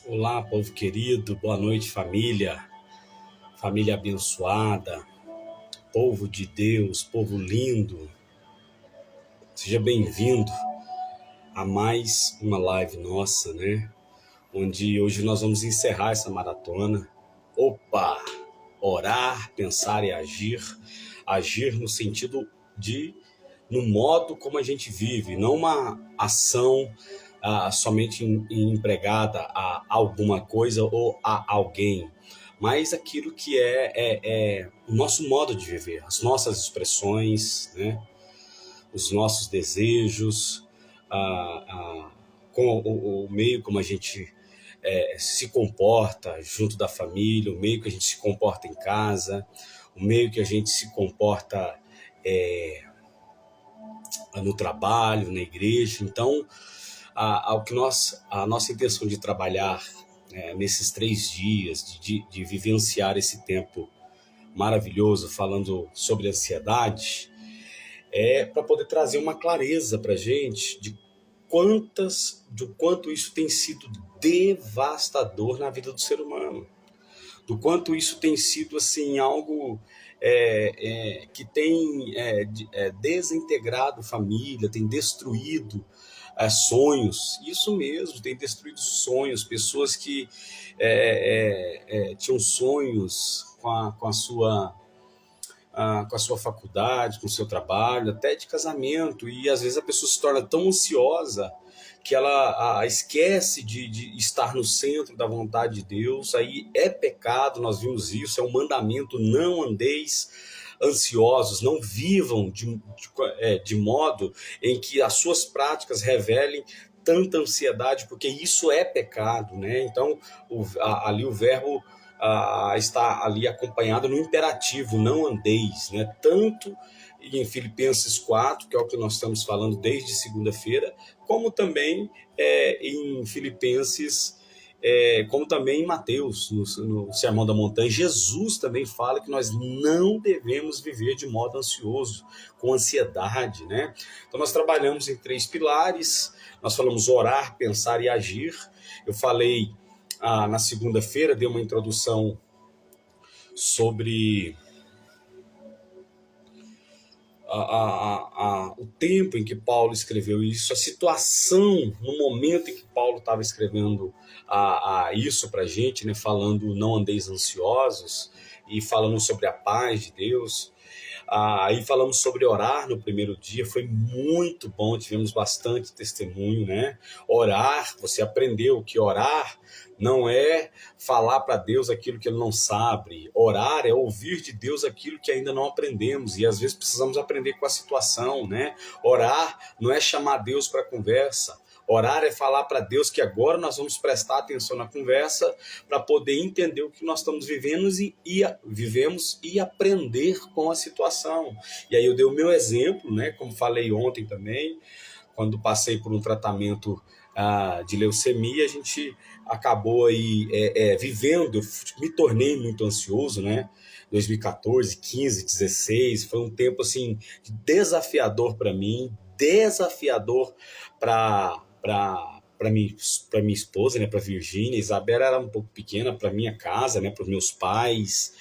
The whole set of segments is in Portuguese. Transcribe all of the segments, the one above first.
Olá, povo querido, boa noite, família, família abençoada, povo de Deus, povo lindo, seja bem-vindo a mais uma live nossa, né? Onde hoje nós vamos encerrar essa maratona. Opa! Orar, pensar e agir. Agir no sentido de, no modo como a gente vive, não uma ação somente empregada a alguma coisa ou a alguém, mas aquilo que é o nosso modo de viver, as nossas expressões, né? Os nossos desejos, com o meio como a gente se comporta junto da família, o meio que a gente se comporta em casa, o meio que a gente se comporta no trabalho, na igreja. Então, a nossa intenção de trabalhar nesses 3 dias, de vivenciar esse tempo maravilhoso, falando sobre ansiedade, é para poder trazer uma clareza para a gente do quanto isso tem sido devastador na vida do ser humano, do quanto isso tem sido assim algo que tem desintegrado família, tem destruído sonhos. Isso mesmo, tem destruído sonhos, pessoas que tinham sonhos com a sua faculdade, com o seu trabalho, até de casamento, e às vezes a pessoa se torna tão ansiosa que ela esquece de estar no centro da vontade de Deus. Aí é pecado, nós vimos isso, é um mandamento: não andeis ansiosos, não vivam de modo em que as suas práticas revelem tanta ansiedade, porque isso é pecado, né? Então, ali o verbo está ali acompanhado no imperativo, não andeis, né? Tanto em Filipenses 4, que é o que nós estamos falando desde segunda-feira, como também em Filipenses, como também em Mateus, no Sermão da Montanha. Jesus também fala que nós não devemos viver de modo ansioso, com ansiedade, né? Então nós trabalhamos em 3 pilares, nós falamos orar, pensar e agir. Eu falei na segunda-feira, dei uma introdução sobre o tempo em que Paulo escreveu isso, a situação, no momento em que Paulo estava escrevendo isso para a gente, né, falando não andeis ansiosos, e falando sobre a paz de Deus. Aí falamos sobre orar no primeiro dia, foi muito bom, tivemos bastante testemunho, né? Orar, você aprendeu que orar não é falar para Deus aquilo que ele não sabe. Orar é ouvir de Deus aquilo que ainda não aprendemos, e às vezes precisamos aprender com a situação, né? Orar não é chamar Deus para conversa. Orar é falar para Deus que agora nós vamos prestar atenção na conversa para poder entender o que nós estamos vivemos e aprender com a situação. E aí eu dei o meu exemplo, né? Como falei ontem também, quando passei por um tratamento de leucemia, a gente acabou aí vivendo, eu me tornei muito ansioso, né? 2014, 15, 16, foi um tempo assim desafiador para mim, desafiador para minha esposa, né, para Virgínia. Isabela era um pouco pequena, para minha casa, né, para os meus pais.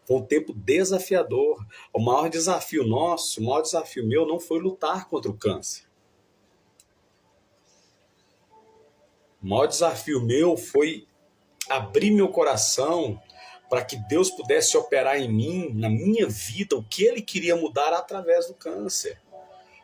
Foi um tempo desafiador. O maior desafio nosso, o maior desafio meu não foi lutar contra o câncer. O maior desafio meu foi abrir meu coração para que Deus pudesse operar em mim, na minha vida, o que Ele queria mudar através do câncer.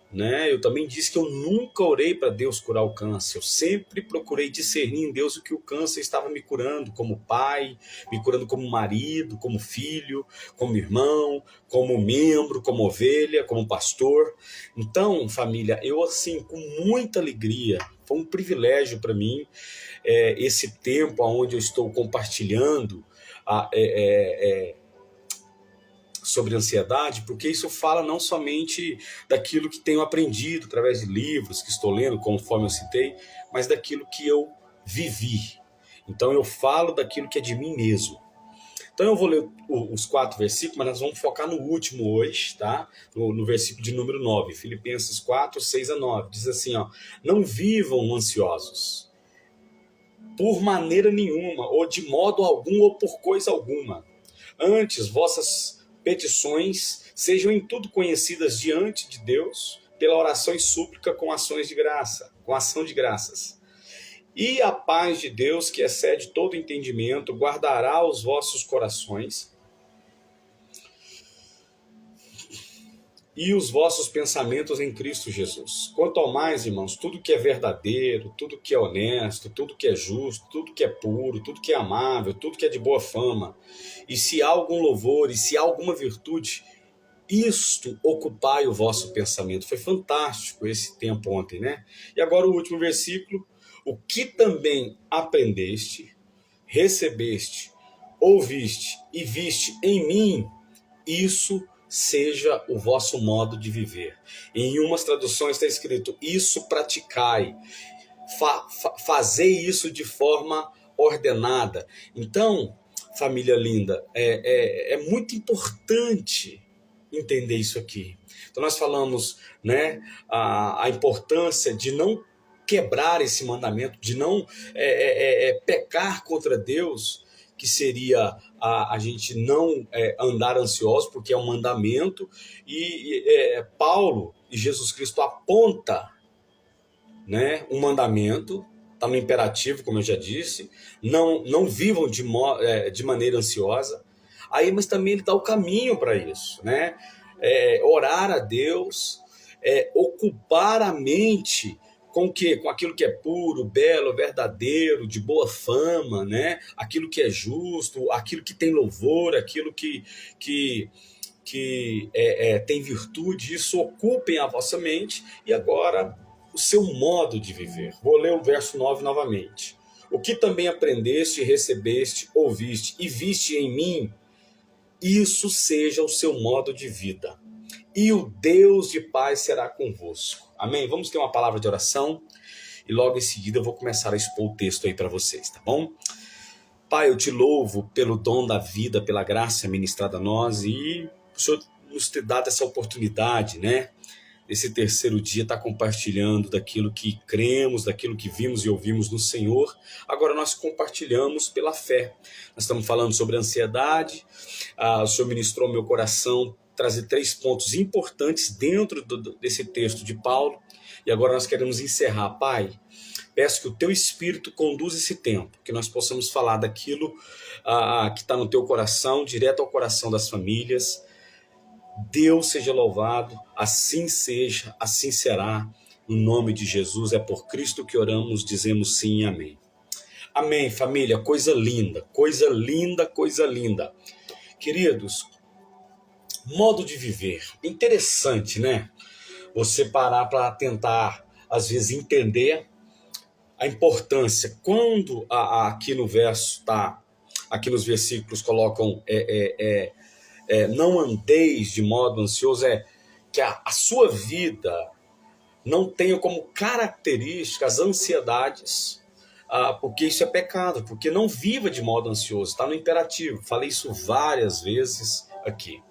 Né? Eu também disse que eu nunca orei para Deus curar o câncer. Eu sempre procurei discernir em Deus o que o câncer estava me curando, como pai, me curando como marido, como filho, como irmão, como membro, como ovelha, como pastor. Então, família, eu assim, com muita alegria, foi um privilégio para mim esse tempo onde eu estou compartilhando sobre ansiedade, porque isso fala não somente daquilo que tenho aprendido através de livros que estou lendo, conforme eu citei, mas daquilo que eu vivi. Então eu falo daquilo que é de mim mesmo. Então eu vou ler os 4 versículos, mas nós vamos focar no último hoje, tá? No versículo de número 9, Filipenses 4, 6 a 9. Diz assim, ó: não vivam ansiosos. por maneira nenhuma, ou de modo algum, ou por coisa alguma. Antes, vossas petições sejam em tudo conhecidas diante de Deus, pela oração e súplica com ações de graça, com ação de graças. E a paz de Deus, que excede todo entendimento, guardará os vossos corações e os vossos pensamentos em Cristo Jesus. Quanto ao mais, irmãos, tudo que é verdadeiro, tudo que é honesto, tudo que é justo, tudo que é puro, tudo que é amável, tudo que é de boa fama, e se há algum louvor, e se há alguma virtude, isto ocupai o vosso pensamento. Foi fantástico esse tempo ontem, né? E agora o último versículo. O que também aprendeste, recebeste, ouviste e viste em mim, isso seja o vosso modo de viver. Em umas traduções está escrito, isso praticai, fazei isso de forma ordenada. Então, família linda, é muito importante entender isso aqui. Então nós falamos, né, a importância de não quebrar esse mandamento, de não pecar contra Deus, que seria a gente não andar ansioso, porque é um mandamento, e Paulo e Jesus Cristo aponta, né, um mandamento, está no imperativo, como eu já disse, não vivam de maneira ansiosa, aí, mas também ele dá o caminho para isso, né? Orar a Deus, ocupar a mente com o quê? Com aquilo que é puro, belo, verdadeiro, de boa fama, né? Aquilo que é justo, aquilo que tem louvor, aquilo que tem virtude, isso ocupem a vossa mente. E agora, o seu modo de viver. Vou ler o verso 9 novamente. O que também aprendeste, recebeste, ouviste e viste em mim, isso seja o seu modo de vida. E o Deus de paz será convosco. Amém? Vamos ter uma palavra de oração e logo em seguida eu vou começar a expor o texto aí para vocês, tá bom? Pai, eu te louvo pelo dom da vida, pela graça ministrada a nós e o Senhor nos ter dado essa oportunidade, né? Esse terceiro dia está compartilhando daquilo que cremos, daquilo que vimos e ouvimos no Senhor. Agora nós compartilhamos pela fé. Nós estamos falando sobre ansiedade. O Senhor ministrou meu coração trazer 3 pontos importantes dentro desse texto de Paulo. E agora nós queremos encerrar. Pai, peço que o Teu Espírito conduza esse tempo, que nós possamos falar daquilo que está no Teu coração, direto ao coração das famílias. Deus seja louvado, assim seja, assim será, no nome de Jesus, é por Cristo que oramos, dizemos sim e amém. Amém, família, coisa linda, coisa linda, coisa linda. Queridos, modo de viver, interessante, né? Você parar para tentar, às vezes, entender a importância, quando aqui no verso, aqui nos versículos colocam não andeis de modo ansioso, que a sua vida não tenha como característica as ansiedades, porque isso é pecado, porque não viva de modo ansioso, está no imperativo, falei isso várias vezes aqui.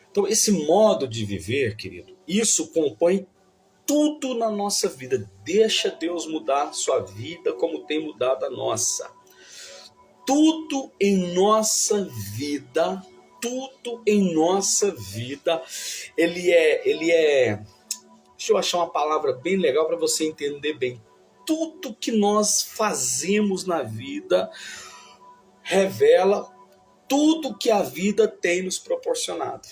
Então esse modo de viver, querido, isso compõe tudo na nossa vida. Deixa Deus mudar a sua vida como tem mudado a nossa. Tudo em nossa vida, ele é, deixa eu achar uma palavra bem legal para você entender bem. Tudo que nós fazemos na vida revela tudo que a vida tem nos proporcionado.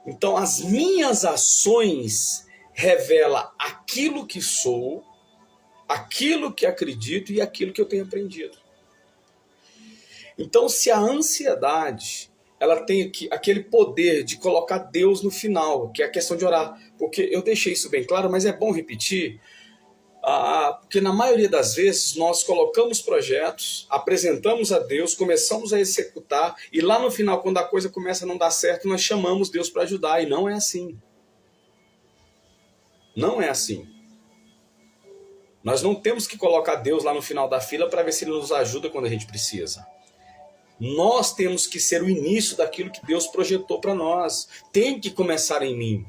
Então, as minhas ações revelam aquilo que sou, aquilo que acredito e aquilo que eu tenho aprendido. Então, se a ansiedade, ela tem aquele poder de colocar Deus no final, que é a questão de orar, porque eu deixei isso bem claro, mas é bom repetir, porque na maioria das vezes nós colocamos projetos, apresentamos a Deus, começamos a executar, e lá no final, quando a coisa começa a não dar certo, nós chamamos Deus para ajudar, e não é assim. Não é assim. Nós não temos que colocar Deus lá no final da fila para ver se Ele nos ajuda quando a gente precisa. Nós temos que ser o início daquilo que Deus projetou para nós. Tem que começar em mim.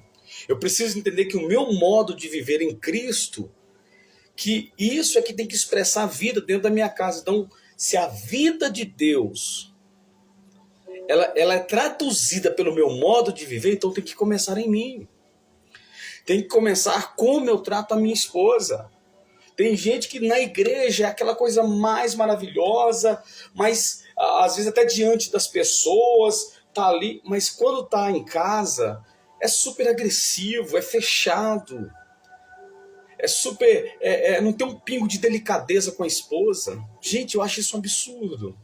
Eu preciso entender que o meu modo de viver em Cristo, que isso é que tem que expressar a vida dentro da minha casa. Então, se a vida de Deus ela é traduzida pelo meu modo de viver, então tem que começar em mim. Tem que começar como eu trato a minha esposa. Tem gente que na igreja é aquela coisa mais maravilhosa, mas às vezes até diante das pessoas, tá ali, mas quando tá em casa, é super agressivo, é fechado, é super, não tem um pingo de delicadeza com a esposa. Gente, eu acho isso um absurdo.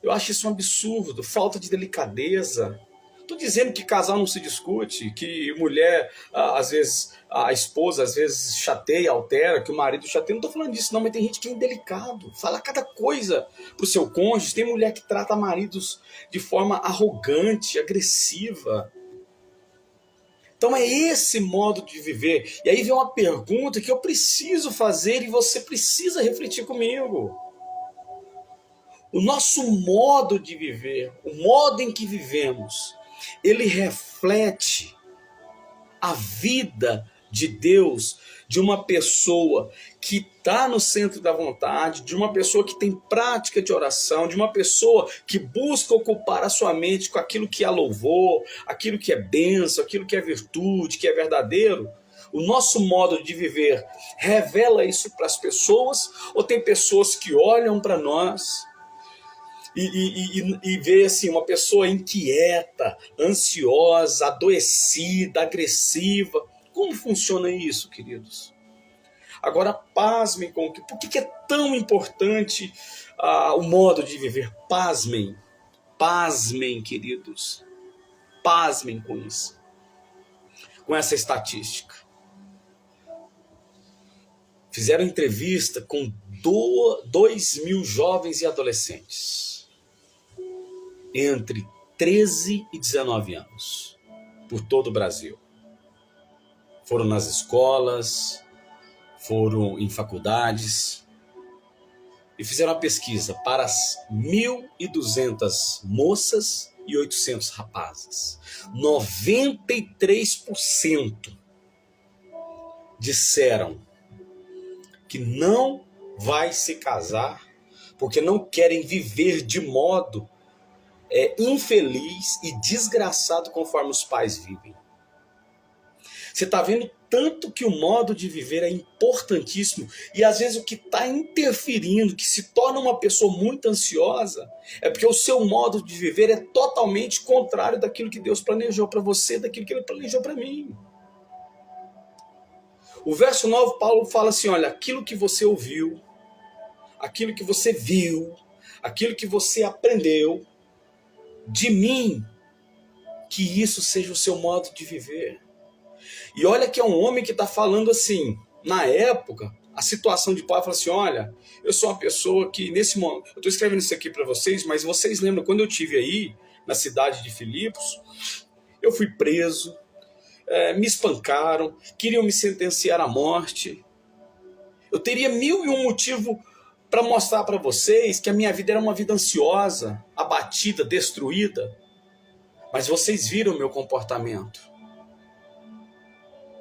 Eu acho isso um absurdo, falta de delicadeza. Estou dizendo que casal não se discute, que mulher, às vezes, a esposa, às vezes, chateia, altera, que o marido chateia. Não estou falando disso, não, mas tem gente que é indelicado. Fala cada coisa pro seu cônjuge. Tem mulher que trata maridos de forma arrogante, agressiva. Então é esse modo de viver. E aí vem uma pergunta que eu preciso fazer e você precisa refletir comigo. O nosso modo de viver, o modo em que vivemos, ele reflete a vida de Deus, de uma pessoa que está no centro da vontade, de uma pessoa que tem prática de oração, de uma pessoa que busca ocupar a sua mente com aquilo que é louvor, aquilo que é bênção, aquilo que é virtude, que é verdadeiro. O nosso modo de viver revela isso para as pessoas, ou tem pessoas que olham para nós e vê assim, uma pessoa inquieta, ansiosa, adoecida, agressiva? Como funciona isso, queridos? Agora, pasmem com que. Por que é tão importante o modo de viver? Pasmem. Pasmem, queridos. Pasmem com isso. Com essa estatística. Fizeram entrevista com 2.000 jovens e adolescentes entre 13 e 19 anos, por todo o Brasil. Foram nas escolas, foram em faculdades e fizeram uma pesquisa para as 1.200 moças e 800 rapazes. 93% disseram que não vai se casar porque não querem viver de modo infeliz e desgraçado conforme os pais vivem. Você está vendo tanto que o modo de viver é importantíssimo, e às vezes o que está interferindo, que se torna uma pessoa muito ansiosa, é porque o seu modo de viver é totalmente contrário daquilo que Deus planejou para você, daquilo que Ele planejou para mim. O verso 9, Paulo fala assim, olha, aquilo que você ouviu, aquilo que você viu, aquilo que você aprendeu de mim, que isso seja o seu modo de viver. E olha que é um homem que está falando assim, na época, a situação de Paulo, fala assim, olha, eu sou uma pessoa que nesse momento, eu estou escrevendo isso aqui para vocês, mas vocês lembram, quando eu estive aí, na cidade de Filipos, eu fui preso, me espancaram, queriam me sentenciar à morte. Eu teria 1.001 motivos para mostrar para vocês que a minha vida era uma vida ansiosa, abatida, destruída. Mas vocês viram o meu comportamento.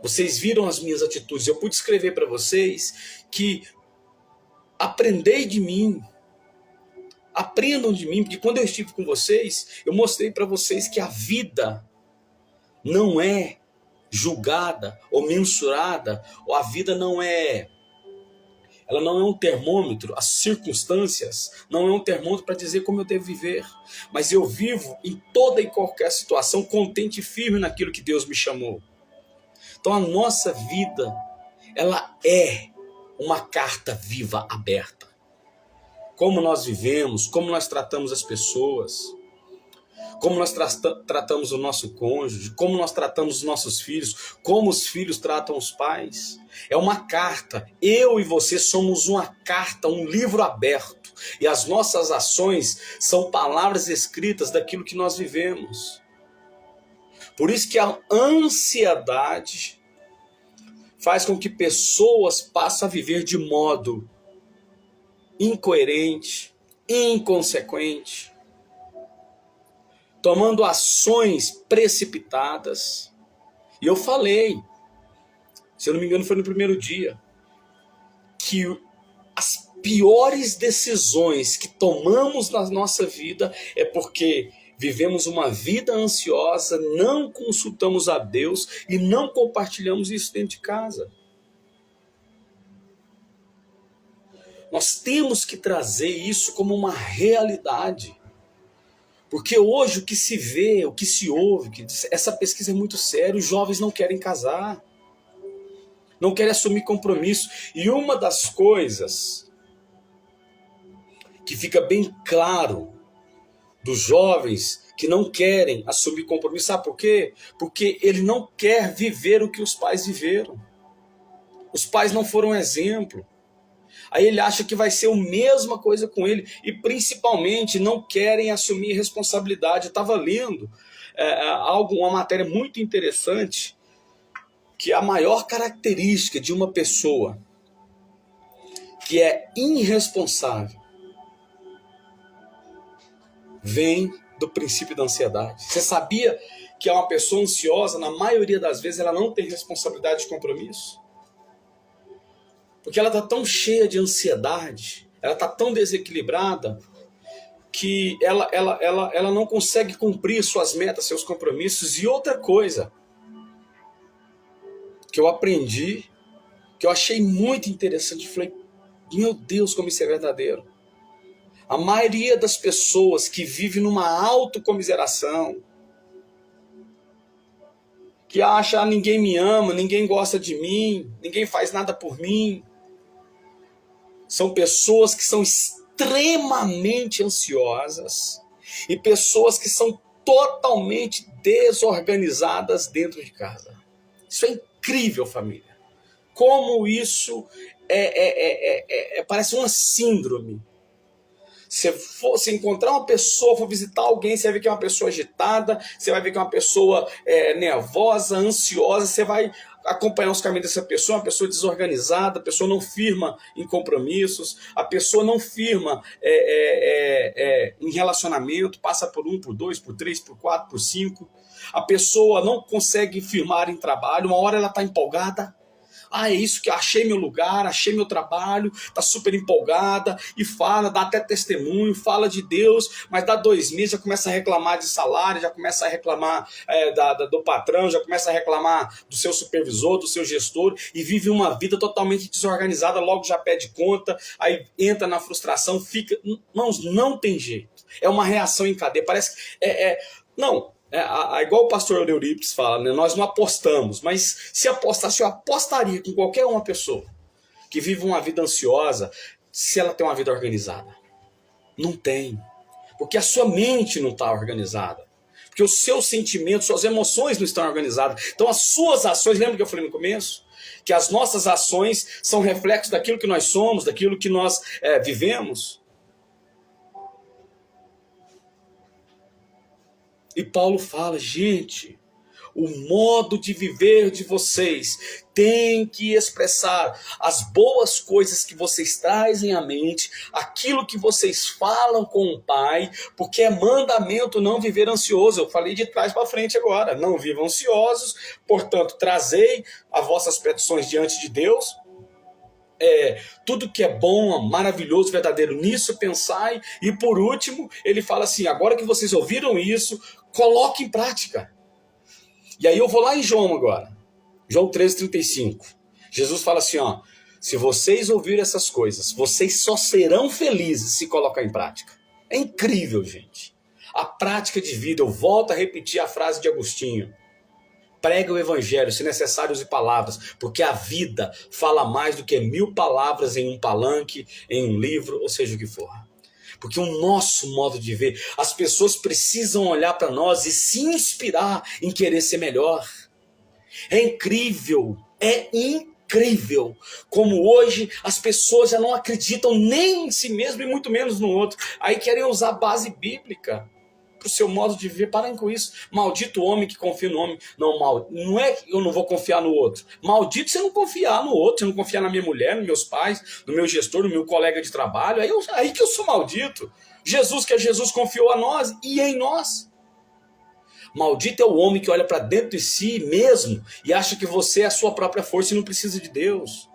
Vocês viram as minhas atitudes. Eu pude escrever para vocês que aprendei de mim. Aprendam de mim, porque quando eu estive com vocês, eu mostrei para vocês que a vida não é julgada ou mensurada, ou a vida não é... Ela não é um termômetro, as circunstâncias não é um termômetro para dizer como eu devo viver. Mas eu vivo em toda e qualquer situação contente e firme naquilo que Deus me chamou. Então a nossa vida, ela é uma carta viva aberta. Como nós vivemos, como nós tratamos as pessoas, como nós tratamos o nosso cônjuge, como nós tratamos os nossos filhos, como os filhos tratam os pais. É uma carta. Eu e você somos uma carta, um livro aberto. E as nossas ações são palavras escritas daquilo que nós vivemos. Por isso que a ansiedade faz com que pessoas passem a viver de modo incoerente, inconsequente, tomando ações precipitadas. E eu falei, se eu não me engano foi no primeiro dia, que as piores decisões que tomamos na nossa vida é porque vivemos uma vida ansiosa, não consultamos a Deus e não compartilhamos isso dentro de casa. Nós temos que trazer isso como uma realidade. Porque hoje o que se vê, o que se ouve, essa pesquisa é muito séria, os jovens não querem casar, não querem assumir compromisso. E uma das coisas que fica bem claro dos jovens que não querem assumir compromisso, sabe por quê? Porque ele não quer viver o que os pais viveram. Os pais não foram exemplo. Aí ele acha que vai ser a mesma coisa com ele. E principalmente não querem assumir responsabilidade. Eu estava lendo uma matéria muito interessante, que a maior característica de uma pessoa que é irresponsável vem do princípio da ansiedade. Você sabia que uma pessoa ansiosa, na maioria das vezes, ela não tem responsabilidade de compromisso? Porque ela está tão cheia de ansiedade, ela está tão desequilibrada, que ela não consegue cumprir suas metas, seus compromissos. E outra coisa que eu aprendi, que eu achei muito interessante, falei, meu Deus, como isso é verdadeiro. A maioria das pessoas que vive numa autocomiseração, que acha, ninguém me ama, ninguém gosta de mim, ninguém faz nada por mim, são pessoas que são extremamente ansiosas e pessoas que são totalmente desorganizadas dentro de casa. Isso é incrível, família. Como isso parece uma síndrome. Se encontrar uma pessoa, for visitar alguém, você vai ver que é uma pessoa agitada, você vai ver que é uma pessoa nervosa, ansiosa, você vai acompanhar os caminhos dessa pessoa, uma pessoa desorganizada, a pessoa não firma em compromissos, a pessoa não firma em relacionamento, passa por 1, por 2, por 3, por 4, por 5. A pessoa não consegue firmar em trabalho, uma hora ela está empolgada. É isso que eu achei meu lugar, achei meu trabalho, tá super empolgada e fala, dá até testemunho, fala de Deus, mas dá 2 meses, já começa a reclamar de salário, já começa a reclamar do patrão, já começa a reclamar do seu supervisor, do seu gestor, e vive uma vida totalmente desorganizada, logo já pede conta, aí entra na frustração, fica... Não tem jeito, é uma reação em cadeia, parece que igual o pastor Euripides fala, né? Nós não apostamos, mas se apostasse, eu apostaria com qualquer uma pessoa que vive uma vida ansiosa, se ela tem uma vida organizada. Não tem. Porque a sua mente não está organizada. Porque os seus sentimentos, suas emoções não estão organizadas. Então as suas ações, lembra que eu falei no começo? Que as nossas ações são reflexos daquilo que nós somos, daquilo que nós vivemos. E Paulo fala, gente, o modo de viver de vocês tem que expressar as boas coisas que vocês trazem à mente, aquilo que vocês falam com o Pai, porque é mandamento não viver ansioso. Eu falei de trás para frente agora, não vivam ansiosos, portanto, trazei as vossas petições diante de Deus, tudo que é bom, maravilhoso, verdadeiro, nisso pensai. E por último, ele fala assim, agora que vocês ouviram isso, coloque em prática. E aí eu vou lá em João agora, João 13:35. Jesus fala assim, se vocês ouvirem essas coisas, vocês só serão felizes se colocar em prática. É incrível, gente. A prática de vida, eu volto a repetir a frase de Agostinho, prega o evangelho, se necessário use palavras, porque a vida fala mais do que 1000 palavras em um palanque, em um livro, ou seja o que for. Porque o nosso modo de ver, as pessoas precisam olhar para nós e se inspirar em querer ser melhor. É incrível como hoje as pessoas já não acreditam nem em si mesmo e muito menos no outro. Aí querem usar a base bíblica para o seu modo de viver. Parem com isso. Maldito o homem que confia no homem. Não é que eu não vou confiar no outro. Maldito você não confiar no outro, você não confiar na minha mulher, nos meus pais, no meu gestor, no meu colega de trabalho. Aí que eu sou maldito. Jesus, que é Jesus, confiou a nós e em nós. Maldito é o homem que olha para dentro de si mesmo e acha que você é a sua própria força e não precisa de Deus.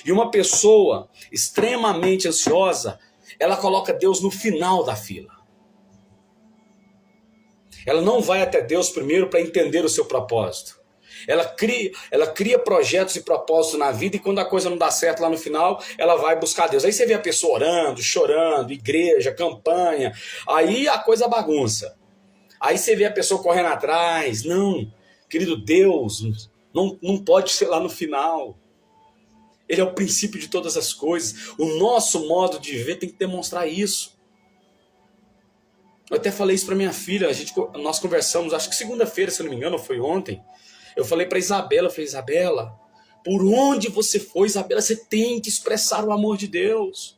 E uma pessoa extremamente ansiosa, ela coloca Deus no final da fila. Ela não vai até Deus primeiro para entender o seu propósito. Ela cria projetos e propósitos na vida, e quando a coisa não dá certo lá no final, ela vai buscar Deus. Aí você vê a pessoa orando, chorando, igreja, campanha, aí a coisa bagunça. Aí você vê a pessoa correndo atrás. Não, querido, Deus não pode ser lá no final. Ele é o princípio de todas as coisas. O nosso modo de viver tem que demonstrar isso. Eu até falei isso para minha filha, nós conversamos, acho que segunda-feira, se não me engano, ou foi ontem. Eu falei para Isabela, Isabela, por onde você for, Isabela, você tem que expressar o amor de Deus.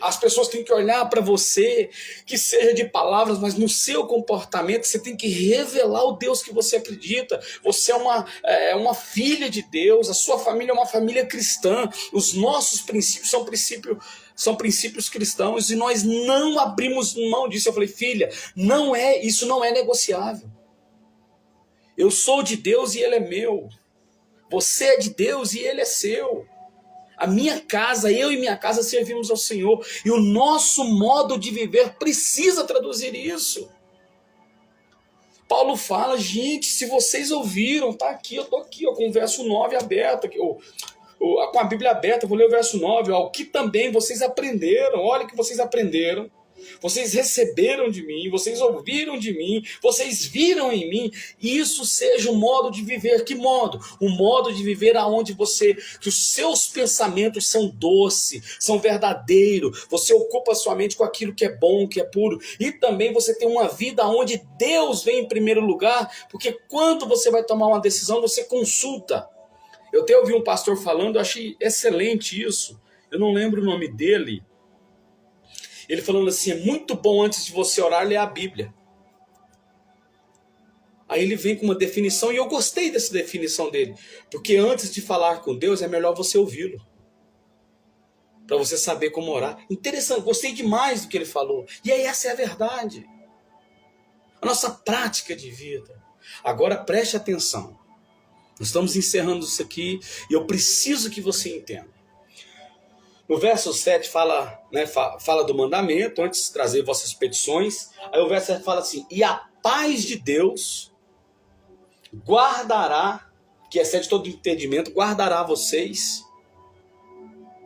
As pessoas têm que olhar para você, que seja de palavras, mas no seu comportamento você tem que revelar o Deus que você acredita. Você é uma filha de Deus, a sua família é uma família cristã. Os nossos princípios são princípios cristãos e nós não abrimos mão disso. Eu falei, filha, isso não é negociável. Eu sou de Deus e Ele é meu. Você é de Deus e Ele é seu. A minha casa, eu e minha casa servimos ao Senhor. E o nosso modo de viver precisa traduzir isso. Paulo fala, gente, se vocês ouviram, tá aqui, eu tô aqui, ó, com o verso 9 aberto, aqui, com a Bíblia aberta, eu vou ler o verso 9, ó, o que também vocês aprenderam, olha o que vocês aprenderam. Vocês receberam de mim, vocês ouviram de mim, vocês viram em mim, e isso seja um modo de viver. Que modo? Um modo de viver aonde que os seus pensamentos são doces, são verdadeiros, você ocupa a sua mente com aquilo que é bom, que é puro, e também você tem uma vida onde Deus vem em primeiro lugar, porque quando você vai tomar uma decisão, você consulta. Eu até ouvi um pastor falando, eu achei excelente isso, eu não lembro o nome dele. Ele falando assim, é muito bom antes de você orar, ler a Bíblia. Aí ele vem com uma definição, e eu gostei dessa definição dele. Porque antes de falar com Deus, é melhor você ouvi-lo. Para você saber como orar. Interessante, gostei demais do que ele falou. E aí essa é a verdade. A nossa prática de vida. Agora preste atenção. Nós estamos encerrando isso aqui, e eu preciso que você entenda. No verso 7 fala do mandamento, antes de trazer vossas petições. Aí o verso 7 fala assim, e a paz de Deus guardará, que excede todo entendimento, guardará vocês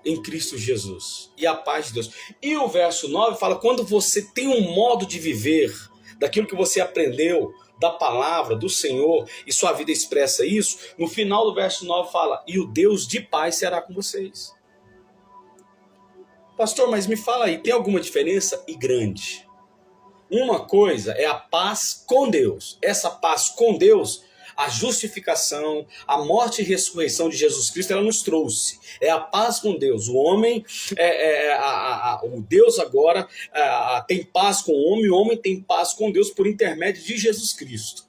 em Cristo Jesus. E a paz de Deus. E o verso 9 fala, quando você tem um modo de viver, daquilo que você aprendeu, da palavra, do Senhor, e sua vida expressa isso, no final do verso 9 fala, e o Deus de paz será com vocês. Pastor, mas me fala aí, tem alguma diferença? E grande. Uma coisa é a paz com Deus. Essa paz com Deus, a justificação, a morte e ressurreição de Jesus Cristo, ela nos trouxe. É a paz com Deus. O homem, o Deus agora tem paz com o homem tem paz com Deus por intermédio de Jesus Cristo.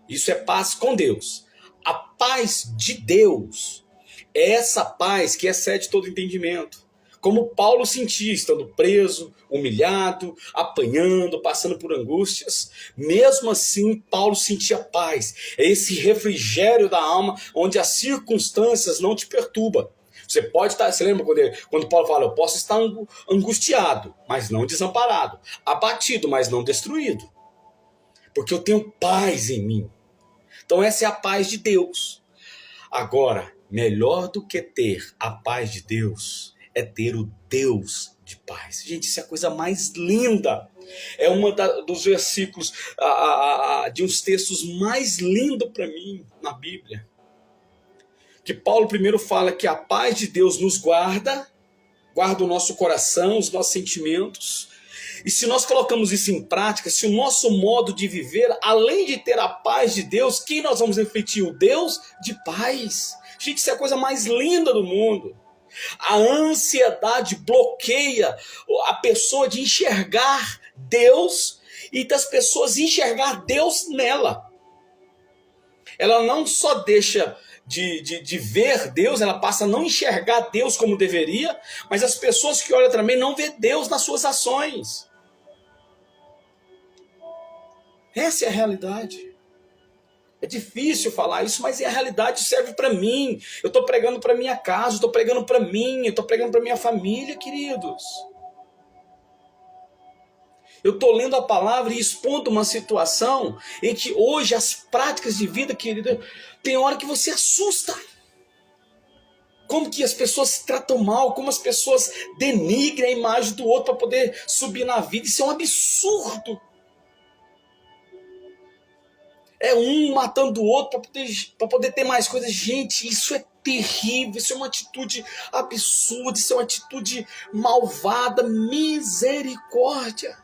Isso é paz com Deus. A paz de Deus é essa paz que excede todo entendimento. Como Paulo sentia, estando preso, humilhado, apanhando, passando por angústias. Mesmo assim, Paulo sentia paz. É esse refrigério da alma, onde as circunstâncias não te perturbam. Você pode estar, você lembra quando Paulo fala, eu posso estar angustiado, mas não desamparado. Abatido, mas não destruído. Porque eu tenho paz em mim. Então essa é a paz de Deus. Agora, melhor do que ter a paz de Deus é ter o Deus de paz. Gente, isso é a coisa mais linda. É dos versículos, de uns textos mais lindos para mim na Bíblia. Que Paulo primeiro fala que a paz de Deus nos guarda o nosso coração, os nossos sentimentos. E se nós colocamos isso em prática, se o nosso modo de viver, além de ter a paz de Deus, quem nós vamos refletir? O Deus de paz. Gente, isso é a coisa mais linda do mundo. A ansiedade bloqueia a pessoa de enxergar Deus e das pessoas enxergar Deus nela. Ela não só deixa de ver Deus, ela passa a não enxergar Deus como deveria, mas as pessoas que olham também não vê Deus nas suas ações. Essa é a realidade. É difícil falar isso, mas a realidade serve para mim. Eu estou pregando para minha casa, eu estou pregando para mim, eu estou pregando para minha família, queridos. Eu estou lendo a palavra e expondo uma situação em que hoje as práticas de vida, querida, tem hora que você assusta. Como que as pessoas se tratam mal, como as pessoas denigrem a imagem do outro para poder subir na vida. Isso é um absurdo. É um matando o outro para poder ter mais coisas. Gente, isso é terrível, isso é uma atitude absurda, isso é uma atitude malvada, misericórdia.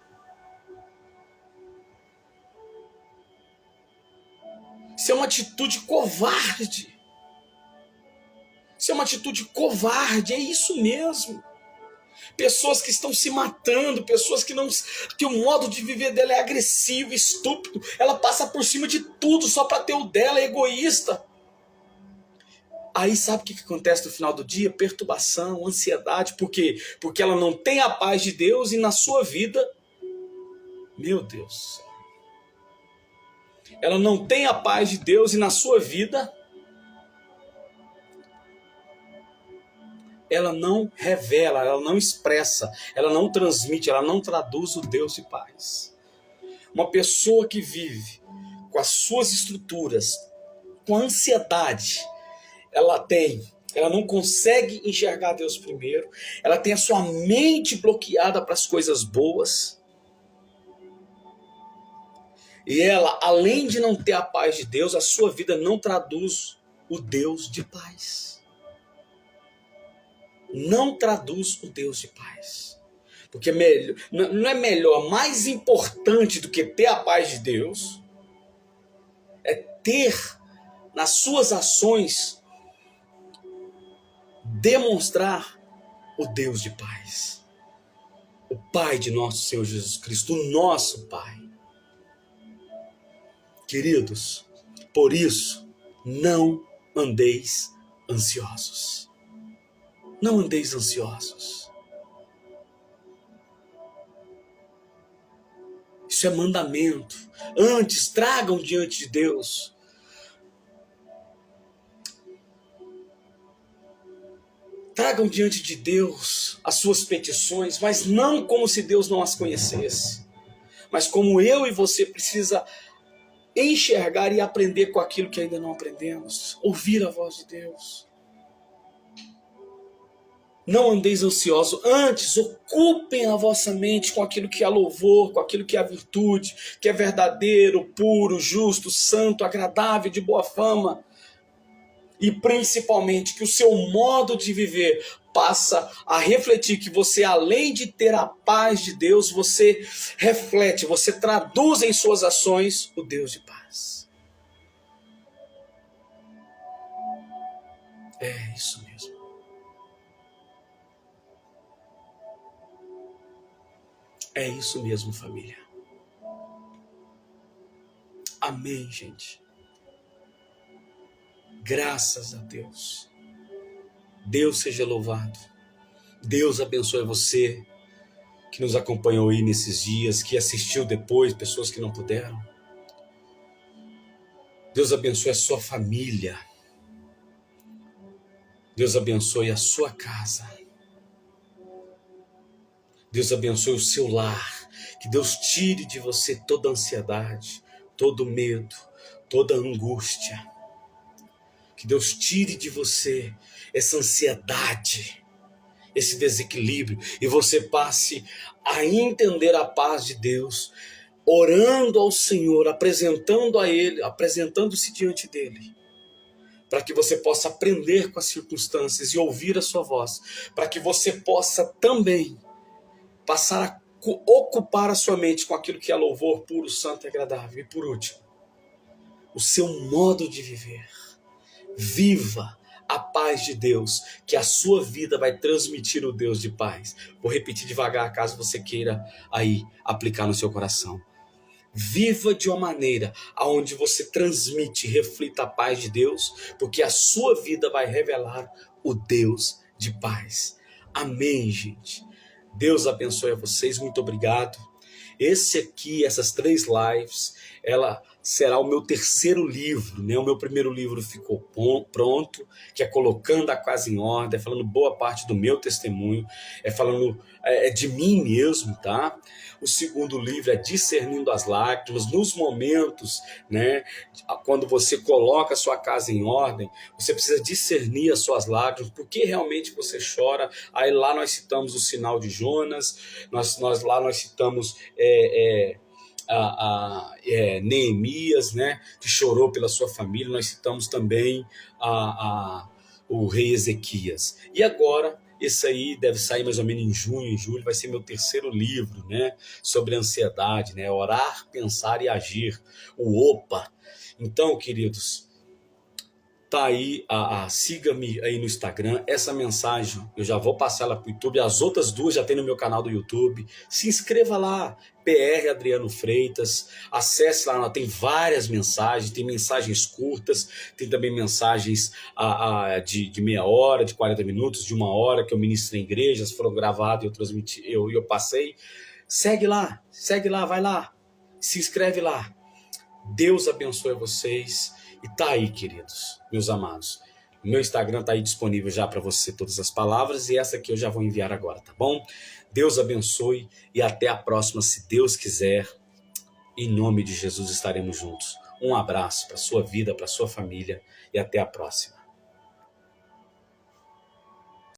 Isso é uma atitude covarde. Isso é uma atitude covarde, é isso mesmo. Pessoas que estão se matando, pessoas que o modo de viver dela é agressivo, estúpido. Ela passa por cima de tudo só para ter o dela, é egoísta. Aí sabe o que acontece no final do dia? Perturbação, ansiedade. Por quê? Porque ela não tem a paz de Deus e na sua vida, meu Deus, ela não tem a paz de Deus e na sua vida ela não revela, ela não expressa, ela não transmite, ela não traduz o Deus de paz. Uma pessoa que vive com as suas estruturas, com ansiedade, ela não consegue enxergar Deus primeiro, ela tem a sua mente bloqueada para as coisas boas, e ela, além de não ter a paz de Deus, a sua vida não traduz o Deus de paz. Não traduz o Deus de paz. Porque não é melhor, mais importante do que ter a paz de Deus, é ter nas suas ações, demonstrar o Deus de paz. O Pai de nosso Senhor Jesus Cristo, o nosso Pai. Queridos, por isso, não andeis ansiosos. Não andeis ansiosos. Isso é mandamento. Antes, tragam diante de Deus. Tragam diante de Deus as suas petições, mas não como se Deus não as conhecesse. Mas como eu e você precisa enxergar e aprender com aquilo que ainda não aprendemos. Ouvir a voz de Deus. Não andeis ansiosos, antes ocupem a vossa mente com aquilo que é louvor, com aquilo que é virtude, que é verdadeiro, puro, justo, santo, agradável, de boa fama. E principalmente que o seu modo de viver passa a refletir que você, além de ter a paz de Deus, você reflete, você traduz em suas ações o Deus de paz. É isso mesmo. É isso mesmo, família. Amém, gente. Graças a Deus. Deus seja louvado. Deus abençoe você que nos acompanhou aí nesses dias, que assistiu depois, pessoas que não puderam. Deus abençoe a sua família. Deus abençoe a sua casa. Deus abençoe o seu lar. Que Deus tire de você toda ansiedade, todo medo, toda angústia. Que Deus tire de você essa ansiedade, esse desequilíbrio, e você passe a entender a paz de Deus, orando ao Senhor, apresentando a Ele, apresentando-se diante dEle, para que você possa aprender com as circunstâncias e ouvir a sua voz, para que você possa também passar a ocupar a sua mente com aquilo que é louvor puro, santo e agradável. E por último, o seu modo de viver. Viva a paz de Deus, que a sua vida vai transmitir o Deus de paz. Vou repetir devagar, caso você queira aí aplicar no seu coração. Viva de uma maneira onde você transmite e reflita a paz de Deus, porque a sua vida vai revelar o Deus de paz. Amém, gente. Deus abençoe a vocês, muito obrigado. Essas 3 lives, será o meu terceiro livro, né? O meu primeiro livro ficou pronto, que é Colocando a Casa em Ordem, é falando boa parte do meu testemunho, é falando de mim mesmo, tá? O segundo livro é Discernindo as Lágrimas, nos momentos, né? Quando você coloca a sua casa em ordem, você precisa discernir as suas lágrimas, porque realmente você chora. Aí lá nós citamos o sinal de Jonas, lá nós citamos Neemias, né, que chorou pela sua família. Nós citamos também o rei Ezequias. E agora, esse aí deve sair mais ou menos em junho, em julho, vai ser meu terceiro livro, né, sobre ansiedade, né, Orar, Pensar e Agir, o OPA. Então, queridos, tá aí, siga-me aí no Instagram. Essa mensagem eu já vou passar ela para o YouTube. As outras duas já tem no meu canal do YouTube. Se inscreva lá, PR Adriano Freitas. Acesse lá, tem várias mensagens. Tem mensagens curtas, tem também mensagens de meia hora, de 40 minutos, de 1 hora, que eu ministro em igrejas, foram gravadas e eu transmiti, eu passei. Segue lá, vai lá, se inscreve lá. Deus abençoe vocês. E tá aí, queridos, meus amados. Meu Instagram tá aí disponível já para você, todas as palavras, e essa aqui eu já vou enviar agora, tá bom? Deus abençoe e até a próxima, se Deus quiser. Em nome de Jesus estaremos juntos. Um abraço para sua vida, para sua família, e até a próxima.